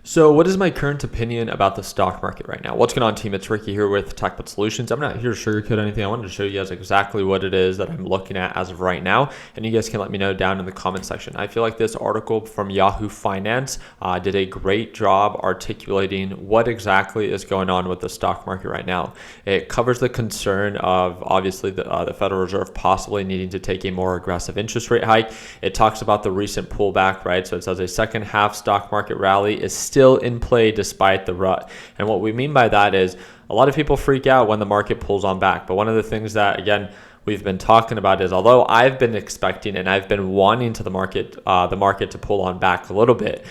So what is my current opinion about the stock market right now? What's going on, team? It's Ricky here with TechBot Solutions. I'm not here to sugarcoat anything. I wanted to show you guys exactly what it is that I'm looking at as of right now. And you guys can let me know down in the comment section. I feel like this article from Yahoo Finance did a great job articulating what exactly is going on with the stock market right now. It covers the concern of obviously the Federal Reserve possibly needing to take a more aggressive interest rate hike. It talks about the recent pullback, right? So it says a second half stock market rally is still in play despite the rut. And what we mean by that is a lot of people freak out when the market pulls on back. But one of the things that, again, we've been talking about is, although I've been expecting and I've been wanting to the market to pull on back a little bit,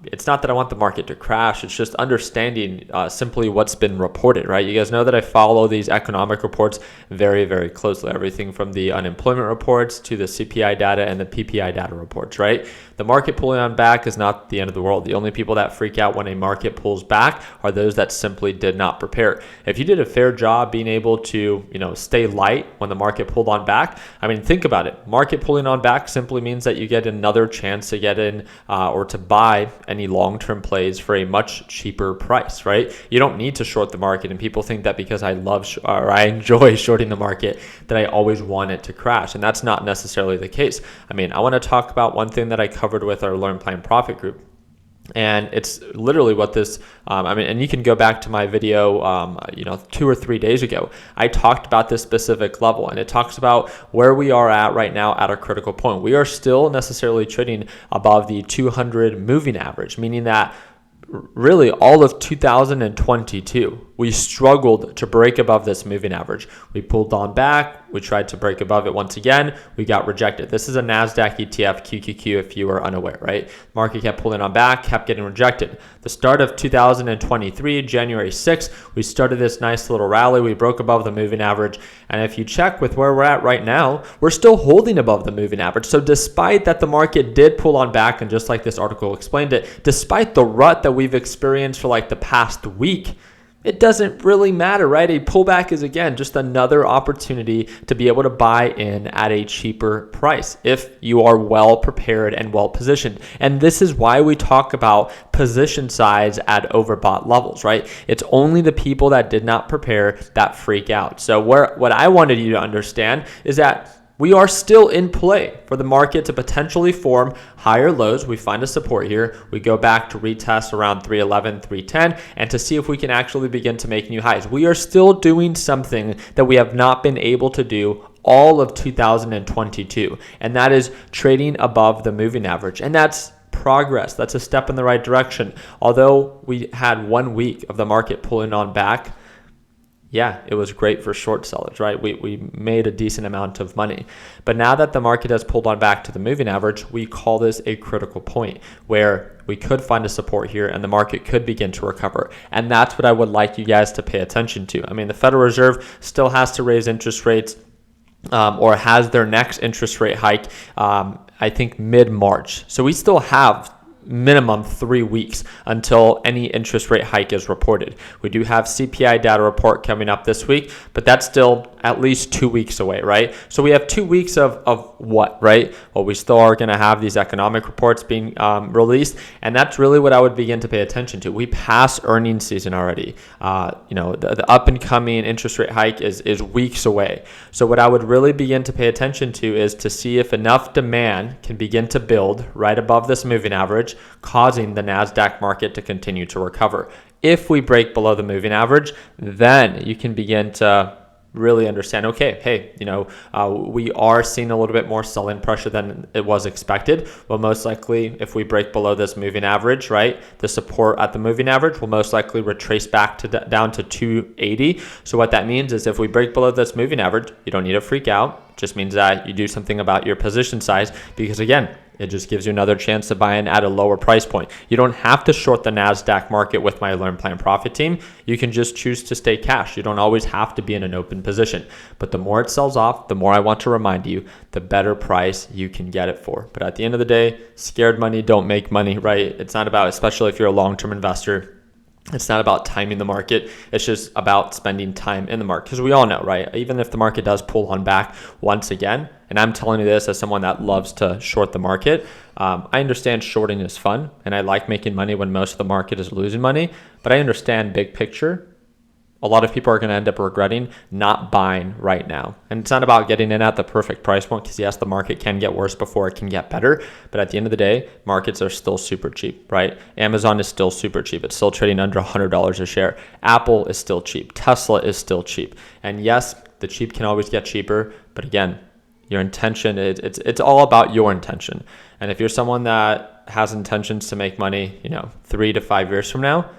it's not that I want the market to crash. It's just understanding simply what's been reported, right? You guys know that I follow these economic reports very, very closely. Everything from the unemployment reports to the CPI data and the PPI data reports, right? The market pulling on back is not the end of the world. The only people that freak out when a market pulls back are those that simply did not prepare. If you did a fair job being able to, stay light when the market pulled on back, I mean, think about it. Market pulling on back simply means that you get another chance to get in or to buy any long-term plays for a much cheaper price, right? You don't need to short the market, and people think that because I enjoy shorting the market that I always want it to crash, and that's not necessarily the case. I mean, I want to talk about one thing that I covered with our Learn Plan Profit group. And it's literally what this, and you can go back to my video, 2 or 3 days ago. I talked about this specific level, and it talks about where we are at right now at a critical point. We are still necessarily trading above the 200 moving average, meaning that really all of 2022, we struggled to break above this moving average. We pulled on back. We tried to break above it once again. We got rejected. This is a NASDAQ ETF QQQ if you are unaware, right? Market kept pulling on back, kept getting rejected. The start of 2023, January 6th, we started this nice little rally. We broke above the moving average. And if you check with where we're at right now, we're still holding above the moving average. So despite that the market did pull on back, and just like this article explained it, despite the rut that we've experienced for like the past week, it doesn't really matter, right? A pullback is, again, just another opportunity to be able to buy in at a cheaper price if you are well prepared and well positioned. And this is why we talk about position size at overbought levels, right? It's only the people that did not prepare that freak out. So what I wanted you to understand is that we are still in play for the market to potentially form higher lows. We find a support here. We go back to retest around 311, 310, and to see if we can actually begin to make new highs. We are still doing something that we have not been able to do all of 2022, and that is trading above the moving average. And that's progress. That's a step in the right direction. Although we had 1 week of the market pulling on back, yeah, it was great for short sellers, right? We made a decent amount of money. But now that the market has pulled on back to the moving average, we call this a critical point where we could find a support here and the market could begin to recover. And that's what I would like you guys to pay attention to. I mean, the Federal Reserve still has to raise interest rates or has their next interest rate hike, I think mid-March. So we still have minimum 3 weeks until any interest rate hike is reported. We do have CPI data report coming up this week, but that's still at least 2 weeks away, right? So we have 2 weeks of what, right? Well, we still are going to have these economic reports being released, and that's really what I would begin to pay attention to. We passed earnings season already. The up and coming interest rate hike is weeks away. So what I would really begin to pay attention to is to see if enough demand can begin to build right above this moving average, causing the NASDAQ market to continue to recover. If we break below the moving average, then you can begin to really understand, okay, hey, we are seeing a little bit more sell-in pressure than it was expected. Well, most likely, if we break below this moving average, right, the support at the moving average will most likely retrace back to down to 280. So what that means is if we break below this moving average, you don't need to freak out. It just means that you do something about your position size because, again, it just gives you another chance to buy in at a lower price point. You don't have to short the NASDAQ market with my Learn Plan Profit team. You can just choose to stay cash. You don't always have to be in an open position. But the more it sells off, the more I want to remind you, the better price you can get it for. But at the end of the day, scared money don't make money, right? It's not about, especially if you're a long-term investor, it's not about timing the market. It's just about spending time in the market. Because we all know, right? Even if the market does pull on back once again, And I'm telling you this as someone that loves to short the market. I understand shorting is fun, and I like making money when most of the market is losing money, but I understand big picture. A lot of people are going to end up regretting not buying right now. And it's not about getting in at the perfect price point, because yes, the market can get worse before it can get better. But at the end of the day, markets are still super cheap, right? Amazon is still super cheap. It's still trading under $100 a share. Apple is still cheap. Tesla is still cheap. And yes, the cheap can always get cheaper. But again, your intention, it's all about your intention. And if you're someone that has intentions to make money, 3 to 5 years from now,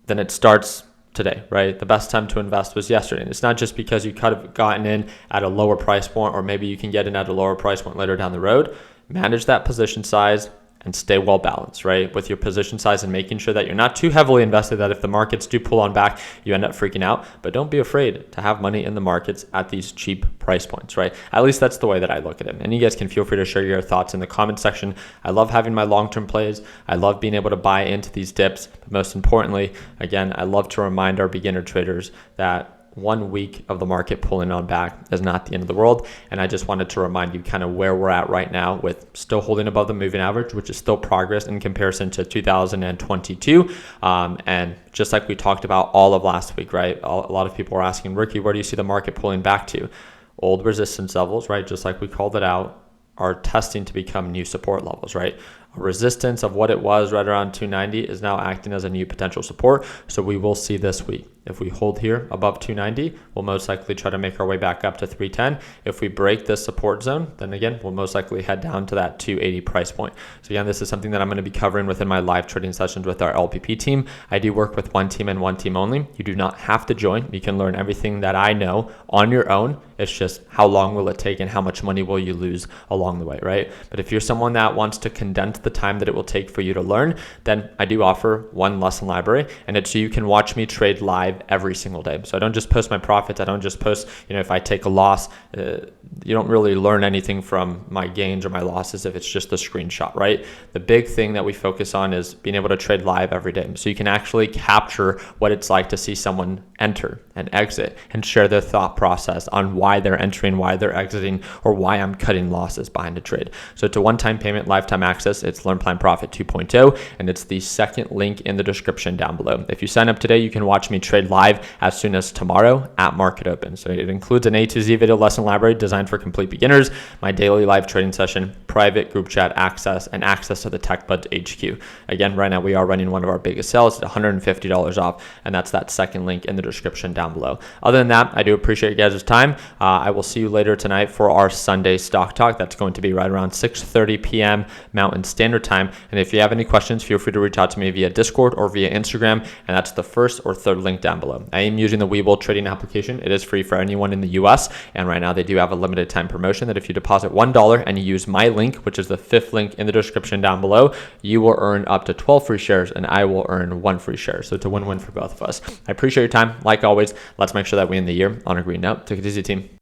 then it starts today, right? The best time to invest was yesterday. And it's not just because you could have gotten in at a lower price point, or maybe you can get in at a lower price point later down the road. Manage that position size and stay well balanced, right? With your position size, and making sure that you're not too heavily invested, that if the markets do pull on back, you end up freaking out. But don't be afraid to have money in the markets at these cheap price points, right? At least that's the way that I look at it. And you guys can feel free to share your thoughts in the comment section. I love having my long-term plays. I love being able to buy into these dips. But most importantly, again, I love to remind our beginner traders that 1 week of the market pulling on back is not the end of the world. And I just wanted to remind you kind of where we're at right now, with still holding above the moving average, which is still progress in comparison to 2022. And just like we talked about all of last week, right? A lot of people are asking, Ricky, where do you see the market pulling back to? Old resistance levels, right? Just like we called it out, are testing to become new support levels, right? A resistance of what it was right around 290 is now acting as a new potential support. So we will see this week. If we hold here above 290, we'll most likely try to make our way back up to 310. If we break this support zone, then again, we'll most likely head down to that 280 price point. So again, this is something that I'm going to be covering within my live trading sessions with our LPP team. I do work with one team and one team only. You do not have to join. You can learn everything that I know on your own. It's just how long will it take and how much money will you lose along the way, right? But if you're someone that wants to condense the time that it will take for you to learn, then I do offer one lesson library, and it's so you can watch me trade live every single day. So I don't just post my profits. I don't just post, if I take a loss, you don't really learn anything from my gains or my losses if it's just a screenshot, right? The big thing that we focus on is being able to trade live every day. So you can actually capture what it's like to see someone enter and exit and share their thought process on why they're entering, why they're exiting, or why I'm cutting losses behind a trade. So it's a one-time payment, lifetime access. It's Learn Plan Profit 2.0, and it's the second link in the description down below. If you sign up today, you can watch me trade live as soon as tomorrow at market open. So it includes an A to Z video lesson library designed for complete beginners, my daily live trading session, private group chat access, and access to the TechBuds HQ. Again, right now we are running one of our biggest sales at $150 off, and that's that second link in the description down below. Other than that, I do appreciate you guys' time. I will see you later tonight for our Sunday stock talk. That's going to be right around 6:30 p.m. Mountain Standard Time. And if you have any questions, feel free to reach out to me via Discord or via Instagram, and that's the first or third link down below. I am using the Webull trading application. It is free for anyone in the US, and right now they do have a limited time promotion that if you deposit $1 and you use my link, which is the fifth link in the description down below, you will earn up to 12 free shares, and I will earn 1 free share. So it's a win-win for both of us. I appreciate your time. Like always, let's make sure that we end the year on a green note. Take it easy, team.